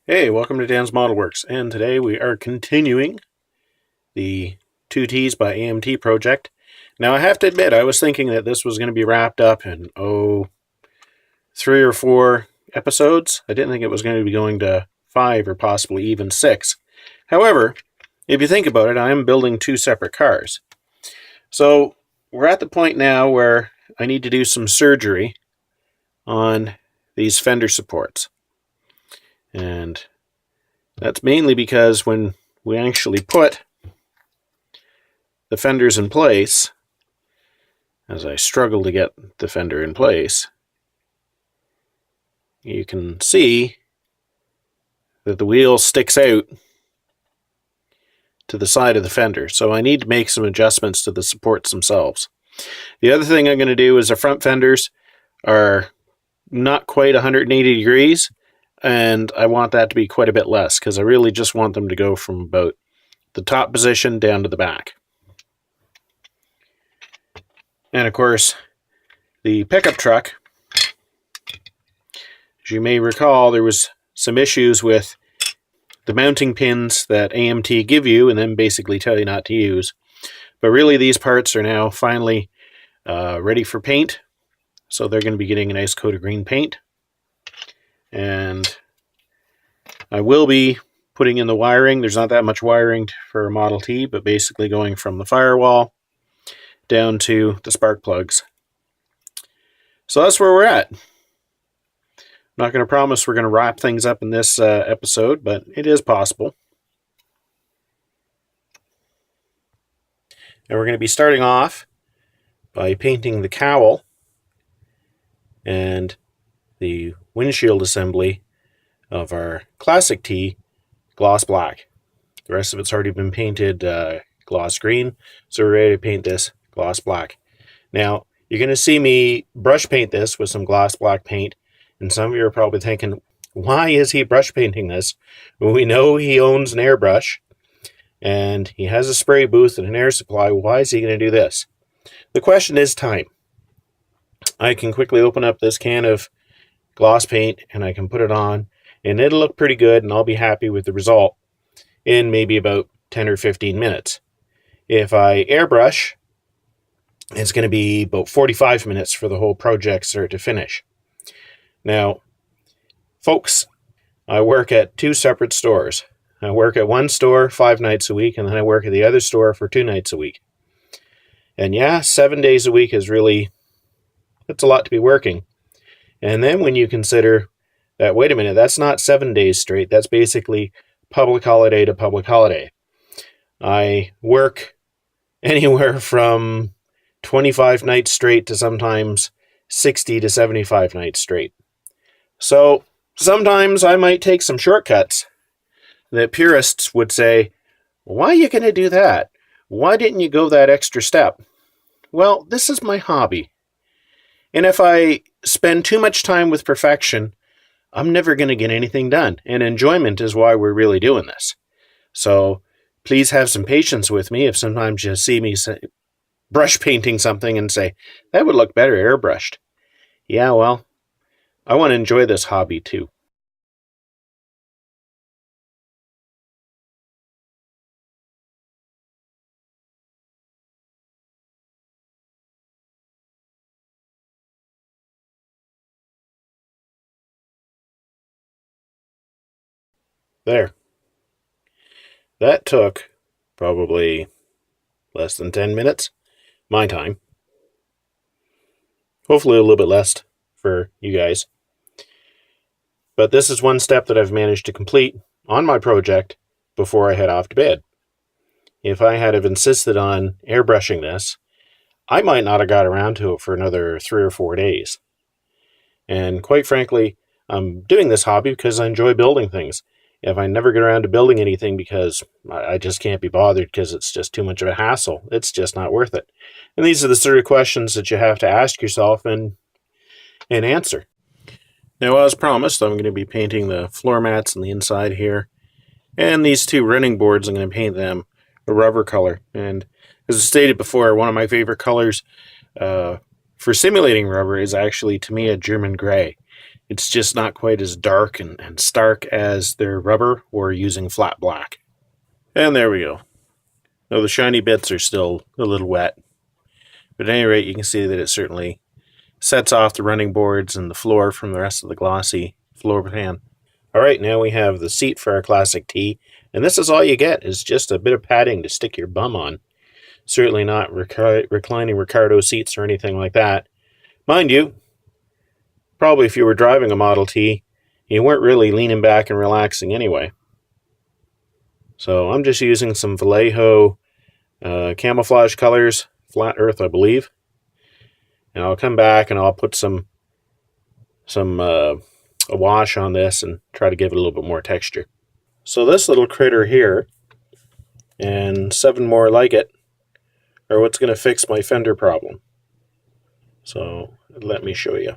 Hey, welcome to Dan's Model Works, and today we are continuing the 2Ts by AMT project. Now I have to admit, I was thinking that this was going to be wrapped up in, 3 or 4 episodes. I didn't think it was going to be going to 5 or possibly even 6. However, if you think about it, I am building 2 separate cars. So we're at the point now where I need to do some surgery on these fender supports. And that's mainly because when we actually put the fenders in place, as I struggle to get the fender in place, you can see that the wheel sticks out to the side of the fender. So I need to make some adjustments to the supports themselves. The other thing I'm going to do is the front fenders are not quite 180 degrees, and I want that to be quite a bit less because I really just want them to go from about the top position down to the back. And of course, the pickup truck, as you may recall, there was some issues with the mounting pins that AMT give you and then basically tell you not to use. But really these parts are now finally ready for paint. So they're going to be getting a nice coat of green paint. And I will be putting in the wiring. There's not that much wiring for a Model T, but basically going from the firewall down to the spark plugs. So that's where we're at. I'm not going to promise we're going to wrap things up in this episode, but it is possible. And we're going to be starting off by painting the cowl and the windshield assembly of our Classic T gloss black. The rest of it's already been painted gloss green, so we're ready to paint this gloss black. Now, you're going to see me brush paint this with some gloss black paint, and some of you are probably thinking, why is he brush painting this? Well, we know he owns an airbrush, and he has a spray booth and an air supply. Why is he going to do this? The question is time. I can quickly open up this can of gloss paint, and I can put it on, and it'll look pretty good, and I'll be happy with the result in maybe about 10 or 15 minutes. If I airbrush, it's going to be about 45 minutes for the whole project start to finish. Now, folks, I work at 2 separate stores. I work at one store 5 nights a week, and then I work at the other store for 2 nights a week. And yeah, 7 days a week is really, that's a lot to be working. And then when you consider that, wait a minute, that's not 7 days straight. That's basically public holiday to public holiday. I work anywhere from 25 nights straight to sometimes 60 to 75 nights straight. So sometimes I might take some shortcuts that purists would say, why are you going to do that? Why didn't you go that extra step? Well, this is my hobby. And if I spend too much time with perfection, I'm never going to get anything done. And enjoyment is why we're really doing this. So please have some patience with me if sometimes you see me brush painting something and say, that would look better airbrushed. Yeah, well, I want to enjoy this hobby too. There. That took probably less than 10 minutes, my time. Hopefully a little bit less for you guys. But this is one step that I've managed to complete on my project before I head off to bed. If I had have insisted on airbrushing this, I might not have got around to it for another 3 or 4 days. And quite frankly, I'm doing this hobby because I enjoy building things. If I never get around to building anything because I just can't be bothered because it's just too much of a hassle, it's just not worth it. And these are the sort of questions that you have to ask yourself and answer. Now, as promised, I'm going to be painting the floor mats on the inside here. And these 2 running boards, I'm going to paint them a rubber color. And as I stated before, one of my favorite colors for simulating rubber is actually, to me, a German gray. It's just not quite as dark and stark as their rubber or using flat black. And there we go. Now the shiny bits are still a little wet, but at any rate you can see that it certainly sets off the running boards and the floor from the rest of the glossy floor pan. Alright, now we have the seat for our classic tee, and this is all you get, is just a bit of padding to stick your bum on. Certainly not reclining Ricardo seats or anything like that. Mind you, probably if you were driving a Model T, you weren't really leaning back and relaxing anyway. So I'm just using some Vallejo camouflage colors, Flat Earth I believe. And I'll come back and I'll put some a wash on this and try to give it a little bit more texture. So this little critter here, and 7 more like it, are what's going to fix my fender problem. So let me show you.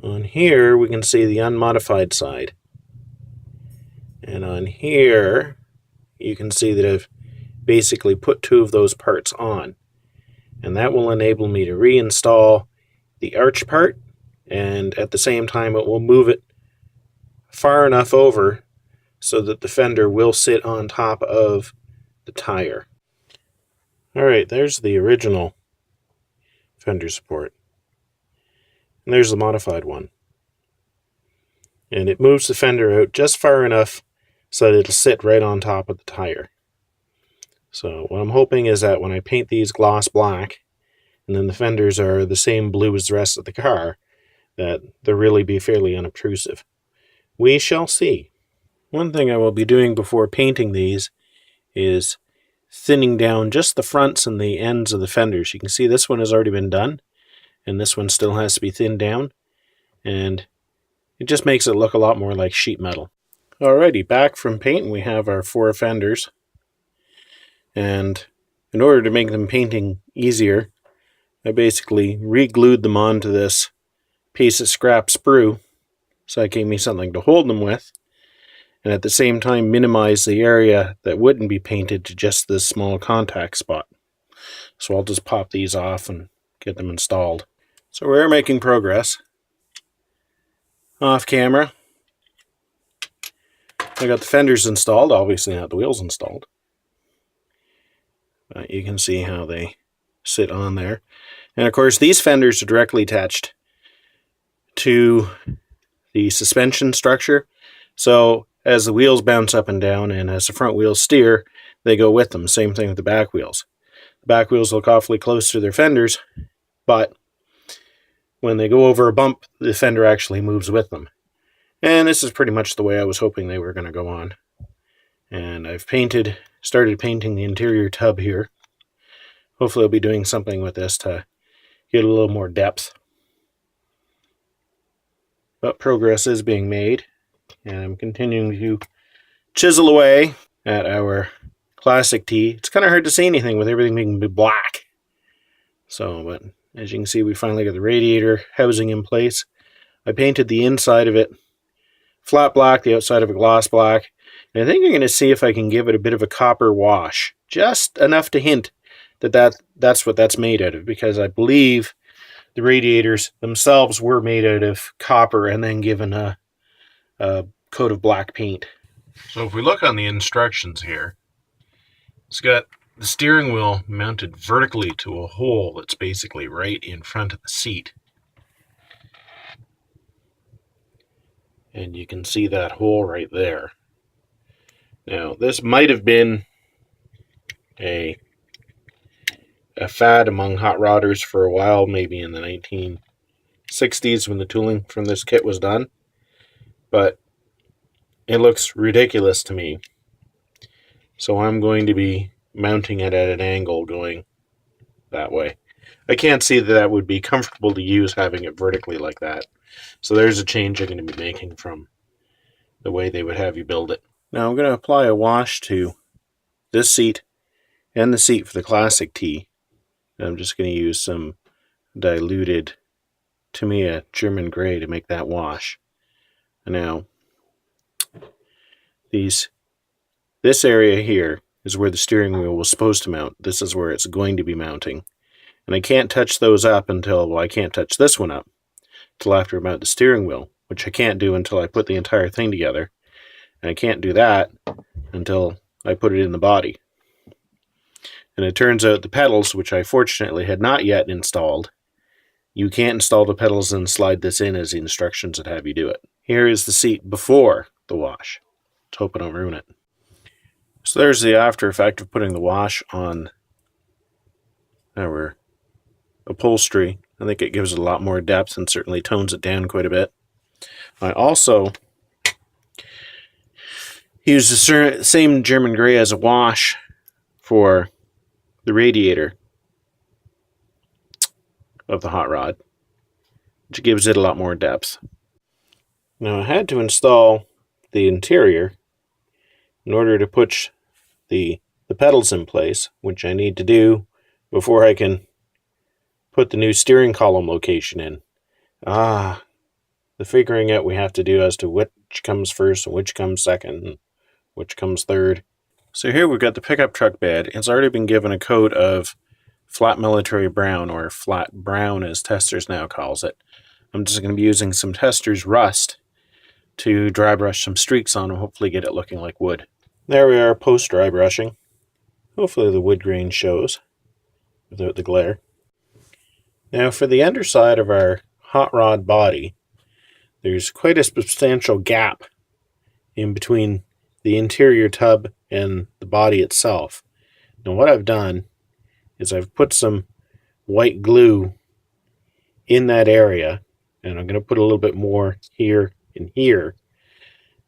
On here we can see the unmodified side. And on here you can see that I've basically put 2 of those parts on. And that will enable me to reinstall the arch part, and at the same time it will move it far enough over so that the fender will sit on top of the tire. Alright, there's the original fender support. And there's the modified one. And it moves the fender out just far enough so that it'll sit right on top of the tire. So what I'm hoping is that when I paint these gloss black, and then the fenders are the same blue as the rest of the car, that they'll really be fairly unobtrusive. We shall see. One thing I will be doing before painting these is thinning down just the fronts and the ends of the fenders. You can see this one has already been done, and this one still has to be thinned down, and it just makes it look a lot more like sheet metal. Alrighty, back from painting we have our 4 fenders, and in order to make them painting easier, I basically re-glued them onto this piece of scrap sprue so it gave me something to hold them with, and at the same time minimize the area that wouldn't be painted to just this small contact spot. So I'll just pop these off and get them installed. So we're making progress. Off camera, I got the fenders installed, obviously not the wheels installed. But you can see how they sit on there. And of course these fenders are directly attached to the suspension structure. So as the wheels bounce up and down and as the front wheels steer, they go with them. Same thing with the back wheels. The back wheels look awfully close to their fenders, but when they go over a bump, the fender actually moves with them. And this is pretty much the way I was hoping they were going to go on. And I've started painting the interior tub here. Hopefully I'll be doing something with this to get a little more depth. But progress is being made, and I'm continuing to chisel away at our classic tee. It's kind of hard to see anything with everything being black. So, but as you can see, we finally got the radiator housing in place. I painted the inside of it flat black, the outside of it gloss black. And I think I'm going to see if I can give it a bit of a copper wash. Just enough to hint that that's what that's made out of, because I believe the radiators themselves were made out of copper and then given a coat of black paint. So if we look on the instructions here, it's got the steering wheel mounted vertically to a hole that's basically right in front of the seat. And you can see that hole right there. Now, this might have been a fad among hot rodders for a while, maybe in the 1960s when the tooling from this kit was done. But it looks ridiculous to me. So I'm going to be mounting it at an angle going that way. I can't see that that would be comfortable to use having it vertically like that. So there's a change I'm going to be making from the way they would have you build it. Now I'm going to apply a wash to this seat and the seat for the classic tee. I'm just going to use some diluted Tamiya German gray to make that wash. Now, this area here is where the steering wheel was supposed to mount. This is where it's going to be mounting. And I can't touch those up until, well, I can't touch this one up. till after I mount the steering wheel, which I can't do until I put the entire thing together. And I can't do that until I put it in the body. And it turns out the pedals, which I fortunately had not yet installed, you can't install the pedals and slide this in as the instructions would have you do it. Here is the seat before the wash. Let's hope I don't ruin it. So there's the after effect of putting the wash on our upholstery. I think it gives it a lot more depth and certainly tones it down quite a bit. I also used the same German gray as a wash for the radiator of the hot rod, which gives it a lot more depth. Now I had to install the interior in order to put the pedals in place, which I need to do before I can put the new steering column location in. The figuring out we have to do as to which comes first and which comes second and which comes third. So here we've got the pickup truck bed. It's already been given a coat of flat military brown, or flat brown as Testers now calls it. I'm just going to be using some Testers rust to dry brush some streaks on and hopefully get it looking like wood. There we are post dry brushing. Hopefully the wood grain shows without the glare. Now for the underside of our hot rod body, there's quite a substantial gap in between the interior tub and the body itself. Now what I've done is I've put some white glue in that area, and I'm going to put a little bit more here and here.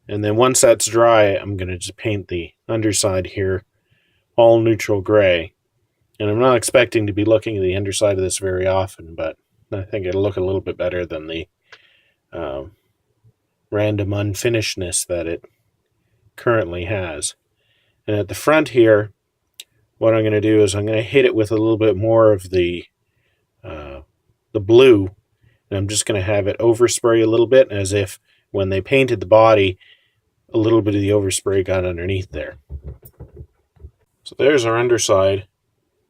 And then once that's dry, I'm going to just paint the underside here all neutral gray. And I'm not expecting to be looking at the underside of this very often, but I think it'll look a little bit better than the random unfinishedness that it currently has. And at the front here, what I'm going to do is I'm going to hit it with a little bit more of the blue, and I'm just going to have it overspray a little bit, as if when they painted the body, a little bit of the overspray got underneath there. So there's our underside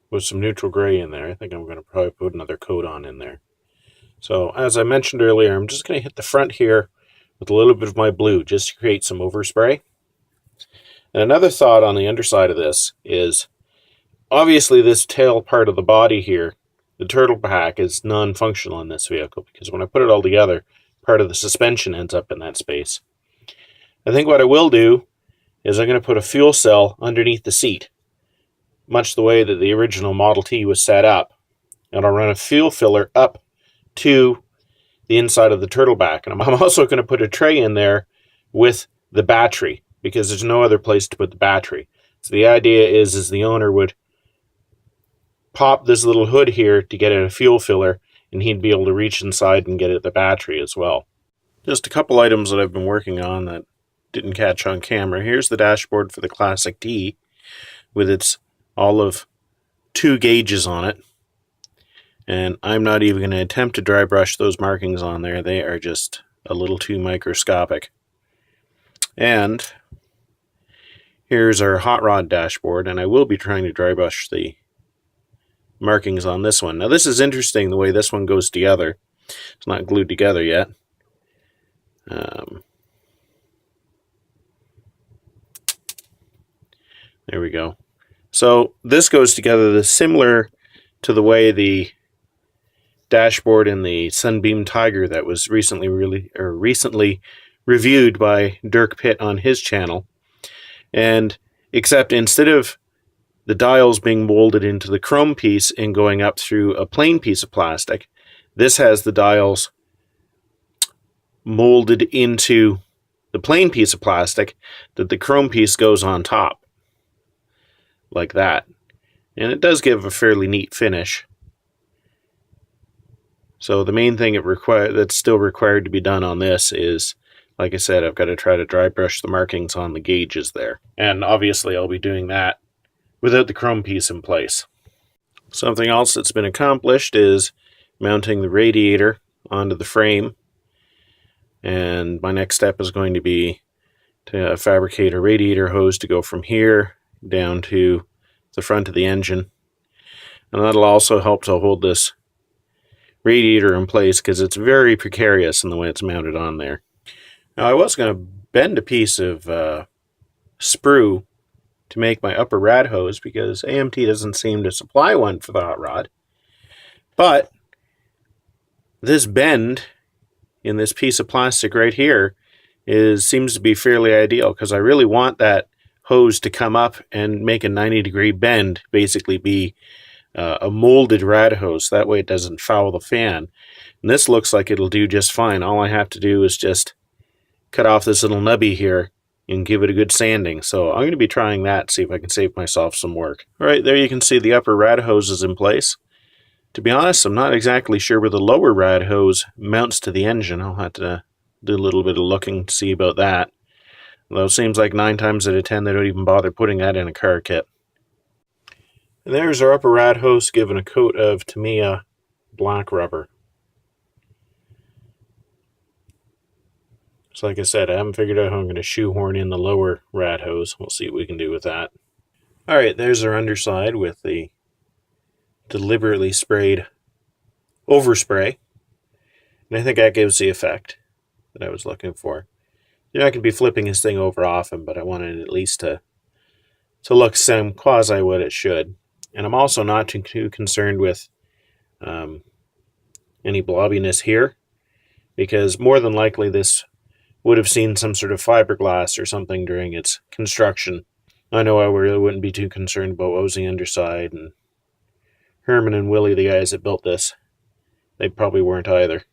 with some neutral gray in there. I think I'm going to probably put another coat on in there. So as I mentioned earlier, I'm just going to hit the front here with a little bit of my blue just to create some overspray. And another thought on the underside of this is, obviously this tail part of the body here, the turtle pack, is non-functional in this vehicle because when I put it all together, part of the suspension ends up in that space. I think what I will do is I'm going to put a fuel cell underneath the seat, much the way that the original Model T was set up. And I'll run a fuel filler up to the inside of the turtle back. And I'm also going to put a tray in there with the battery, because there's no other place to put the battery. So the idea is the owner would pop this little hood here to get at a fuel filler, and he'd be able to reach inside and get at the battery as well. Just a couple items that I've been working on that didn't catch on camera. Here's the dashboard for the Classic T with its all of 2 gauges on it. And I'm not even going to attempt to dry brush those markings on there. They are just a little too microscopic. And here's our hot rod dashboard, and I will be trying to dry brush the markings on this one. Now this is interesting the way this one goes together. It's not glued together yet. There we go. So this goes together similar to the way the dashboard in the Sunbeam Tiger that was recently reviewed by Dirk Pitt on his channel. And except instead of the dials being molded into the chrome piece and going up through a plain piece of plastic, this has the dials molded into the plain piece of plastic that the chrome piece goes on top. Like that. And it does give a fairly neat finish. So the main thing that's still required to be done on this is, like I said, I've got to try to dry brush the markings on the gauges there. And obviously I'll be doing that without the chrome piece in place. Something else that's been accomplished is mounting the radiator onto the frame. And my next step is going to be to fabricate a radiator hose to go from here down to the front of the engine. And that'll also help to hold this radiator in place because it's very precarious in the way it's mounted on there. Now I was going to bend a piece of sprue to make my upper rad hose because AMT doesn't seem to supply one for the hot rod. But this bend in this piece of plastic right here seems to be fairly ideal because I really want that hose to come up and make a 90-degree bend, basically be a molded rad hose. That way it doesn't foul the fan. And this looks like it'll do just fine. All I have to do is just cut off this little nubby here and give it a good sanding. So I'm going to be trying that, see if I can save myself some work. All right, there you can see the upper rad hose is in place. To be honest, I'm not exactly sure where the lower rad hose mounts to the engine. I'll have to do a little bit of looking to see about that. Though it seems like 9 times out of 10 they don't even bother putting that in a car kit. And there's our upper rad hose given a coat of Tamiya black rubber. So like I said, I haven't figured out how I'm going to shoehorn in the lower rad hose. We'll see what we can do with that. Alright, there's our underside with the deliberately sprayed overspray. And I think that gives the effect that I was looking for. You're not going to be flipping this thing over often, but I wanted it at least to look some quasi what it should. And I'm also not too concerned with any blobbiness here, because more than likely this would have seen some sort of fiberglass or something during its construction. I know I really wouldn't be too concerned about what was the underside, and Herman and Willie, the guys that built this, they probably weren't either.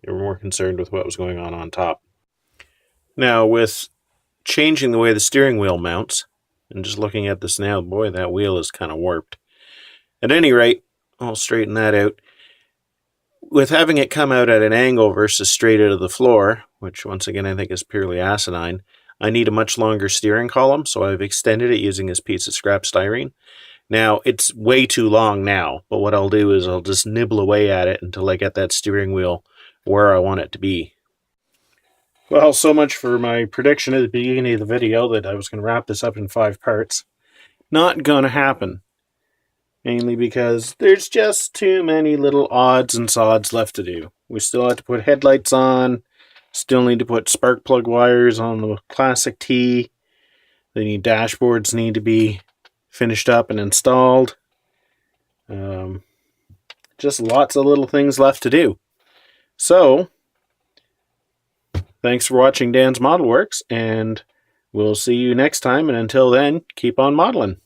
They were more concerned with what was going on top. Now, with changing the way the steering wheel mounts, and just looking at this now, boy, that wheel is kind of warped. At any rate, I'll straighten that out. With having it come out at an angle versus straight out of the floor, which once again I think is purely asinine, I need a much longer steering column, so I've extended it using this piece of scrap styrene. Now, it's way too long now, but what I'll do is I'll just nibble away at it until I get that steering wheel where I want it to be. Well, so much for my prediction at the beginning of the video that I was going to wrap this up in 5 parts. Not going to happen. Mainly because there's just too many little odds and sods left to do. We still have to put headlights on. Still need to put spark plug wires on the classic T. The dashboards need to be finished up and installed. Just lots of little things left to do. So, thanks for watching Dan's Model Works, and we'll see you next time, and until then, keep on modeling.